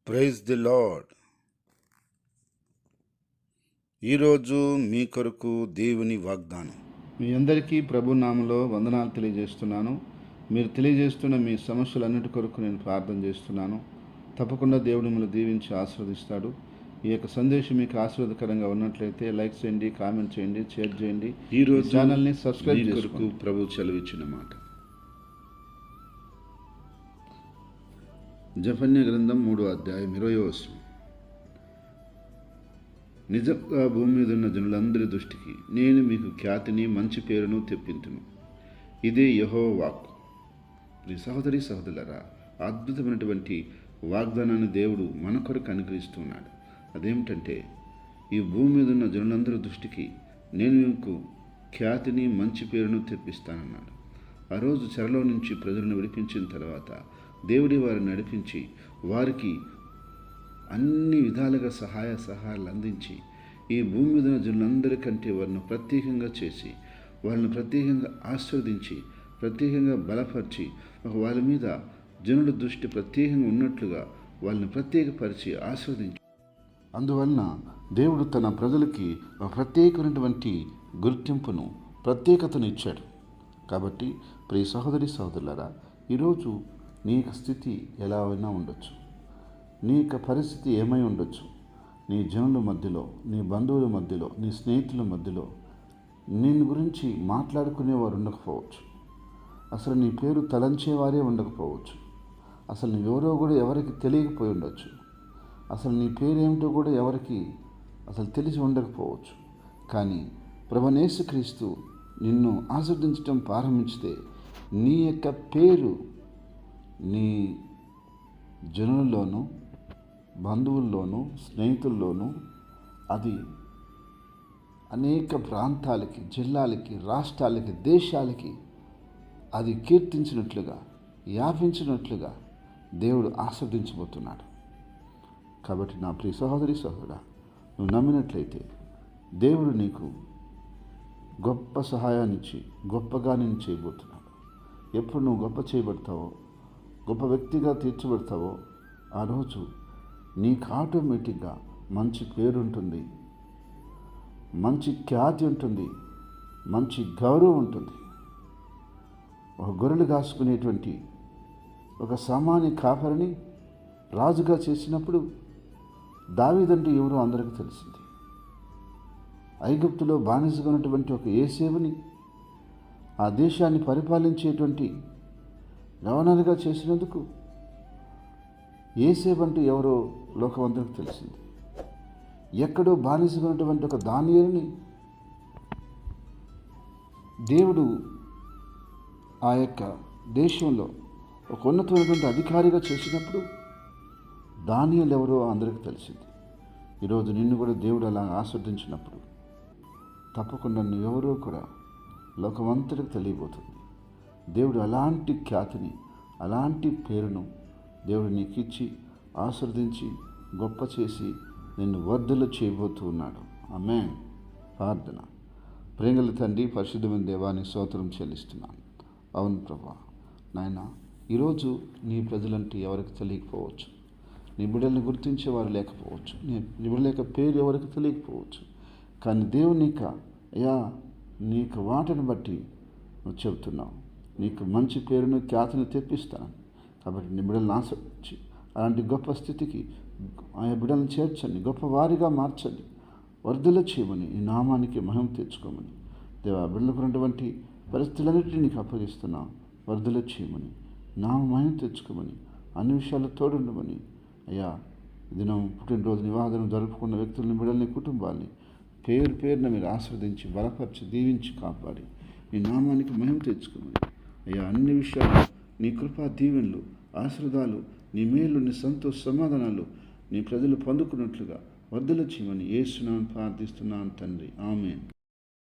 Praise the lord. ఈరోజు మీ కొరకు దేవుని వాగ్దానం. మీ అందరికీ ప్రభు నామములో వందనాలు తెలియజేస్తున్నాను. మీరు తెలియజేస్తున్న మీ సమస్యలన్నిటి కొరకు నేను ప్రార్థన చేస్తున్నాను. తప్పకుండా దేవుడు మిమ్మల్ని దీవించి ఆశీర్వదిస్తాడు. ఈ యొక్క సందేశం మీకు ఆశీర్వాదకరంగా ఉన్నట్లయితే లైక్ చేయండి, కామెంట్ చేయండి, షేర్ చేయండి. ఈరోజు ఛానల్ని సబ్స్క్రైబ్ కొరకు చేసుకోండి. ప్రభు సెలవిచ్చిన మాట జెఫన్యా గ్రంథం 3వ అధ్యాయం 20వ వచనం. నిజంగా భూమి మీద ఉన్న జనులందరి దృష్టికి నేను మీకు ఖ్యాతిని మంచి పేరును తెప్పింతును. ఇదే యెహోవా వాక్కు. మీ సహోదరి సహోదరులారా, అద్భుతమైనటువంటి వాగ్దానాన్ని దేవుడు మన కొరకు అనుగ్రహిస్తున్నాడు. అదేమిటంటే, ఈ భూమి మీద ఉన్న జనులందరి దృష్టికి నేను మీకు ఖ్యాతిని మంచి పేరును తెప్పిస్తానన్నాడు. ఆ రోజు చెరలో నుంచి ప్రజలను విడిపించిన తర్వాత దేవుడి వారిని నడిపించి వారికి అన్ని విధాలుగా సహాయాలు అందించి ఈ భూమి మీద జనులందరికంటే వారిని ప్రత్యేకంగా చేసి వాళ్ళని ప్రత్యేకంగా ఆశీర్వదించి ప్రత్యేకంగా బలపరిచి వాళ్ళ మీద జనుల దృష్టి ప్రత్యేకంగా ఉన్నట్లుగా వాళ్ళని ప్రత్యేకపరిచి ఆశీర్వదించి, అందువలన దేవుడు తన ప్రజలకి ఒక ప్రత్యేకమైనటువంటి గుర్తింపును ప్రత్యేకతను ఇచ్చాడు. కాబట్టి ప్రియ సహోదరి సహోదరులారా, ఈరోజు నీ యొక్క స్థితి ఎలా అయినా ఉండొచ్చు, నీ యొక్క పరిస్థితి ఏమై ఉండొచ్చు. నీ జనుల మధ్యలో, నీ బంధువుల మధ్యలో, నీ స్నేహితుల మధ్యలో నిన్ను గురించి మాట్లాడుకునేవారు ఉండకపోవచ్చు. అసలు నీ పేరు తలంచేవారే ఉండకపోవచ్చు. అసలు నువ్వెవరో కూడా ఎవరికి తెలియకపోయి ఉండొచ్చు. అసలు నీ పేరేమిటో కూడా ఎవరికి అసలు తెలిసి ఉండకపోవచ్చు. కానీ ప్రభువైన యేసుక్రీస్తు నిన్ను ఆశీర్వదించడం ప్రారంభించితే నీ యొక్క పేరు నీ జనుల్లోనూ, బంధువుల్లోనూ, స్నేహితుల్లోనూ అది అనేక ప్రాంతాలకి, జిల్లాలకి, రాష్ట్రాలకి, దేశాలకి అది కీర్తించినట్లుగా, వ్యాపించినట్లుగా దేవుడు ఆస్వాదించబోతున్నాడు. కాబట్టి నా ప్రియ సహోదరి సహోదరా, నువ్వు నమ్మినట్లయితే దేవుడు నీకు గొప్ప సహాయాన్నిచ్చి గొప్పగా నేను చేయబోతున్నాడు. ఎప్పుడు నువ్వు గొప్ప చేయబడతావో, గొప్ప వ్యక్తిగా తీర్చబడతావో, ఆ రోజు నీకు ఆటోమేటిక్గా మంచి పేరు ఉంటుంది, మంచి ఖ్యాతి ఉంటుంది, మంచి గౌరవం ఉంటుంది. ఒక గొర్రెలు కాసుకునేటువంటి ఒక సామాన్య కాపరిని రాజుగా చేసినప్పుడు దావీదంటే ఎవరో అందరికీ తెలిసింది. ఐగుప్తులో బానిసగా ఉన్నటువంటి ఒక యోసేపుని ఆ దేశాన్ని పరిపాలించేటువంటి గవర్నర్గా చేసినందుకు యోసేపు అంటే ఎవరో లోకమందరికి తెలిసింది. ఎక్కడో బానిసగా ఉన్నటువంటి ఒక దానియేలుని దేవుడు ఆ యొక్క దేశంలో ఒక ఉన్నతమైనటువంటి అధికారిగా చేసినప్పుడు దానియేలు ఎవరో అందరికీ తెలిసింది. ఈరోజు నిన్ను కూడా దేవుడు అలా ఆస్వాదించినప్పుడు తప్పకుండా నువ్వెవరో కూడా లోకమంతటికి తెలియబోతుంది. దేవుడు అలాంటి ఖ్యాతిని, అలాంటి పేరును దేవుడు నీకు ఇచ్చి ఆశీర్వదించి గొప్ప చేసి నిన్ను వర్ధలు చేయబోతూ ఉన్నాడు. ఆమేన్. ప్రార్థన. ప్రేమగల తండ్రి, పరిశుద్ధమైన దేవానికి స్తోత్రం చెల్లిస్తున్నాను. అవును ప్రభువా, నాయన, ఈరోజు నీ ప్రజలంటే ఎవరికి తెలియకపోవచ్చు, నీ బిడ్డల్ని గుర్తించేవారు లేకపోవచ్చు, నీ బిడ్డల యొక్క పేరు ఎవరికి తెలియకపోవచ్చు. కానీ దేవుని అయ్యా నీకు వాటిని బట్టి నువ్వు చెబుతున్నావు, నీకు మంచి పేరును ఖ్యాతిని తెప్పిస్తాను. కాబట్టి నీ బిడ్డలను ఆశించి అలాంటి గొప్ప స్థితికి ఆయా బిడ్డలను చేర్చండి, గొప్ప వారిగా మార్చండి, వర్ధల చేయమని, ఈ నామానికి మహిమ తెచ్చుకోమని దేవా, బిడ్డలకున్నటువంటి పరిస్థితులన్నింటినీ నీకు అప్పగిస్తున్నావు. వర్ధల చేయమని, నామ మహిమ తెచ్చుకోమని, అన్ని విషయాలు తోడుండమని. అయ్యా, దినం పుట్టినరోజు నివాదనం జరుపుకున్న వ్యక్తులని, బిడ్డల్ని, కుటుంబాన్ని పేరు పేరున మీరు ఆస్వాదించి బలపరిచి దీవించి కాపాడి నీ నామానికి మహిమ తెచ్చుకోమని. అయ్యా, అన్ని విషయాలు నీ కృపా దీవెనలు, ఆశీర్వాదాలు, నీ మేలు, నీ సంతోష సమాధానాలు నీ ప్రజలు పొందుకున్నట్లుగా వర్ధల చేయమని యేసు నామమున ప్రార్థిస్తున్నాను తండ్రి. ఆమేన్.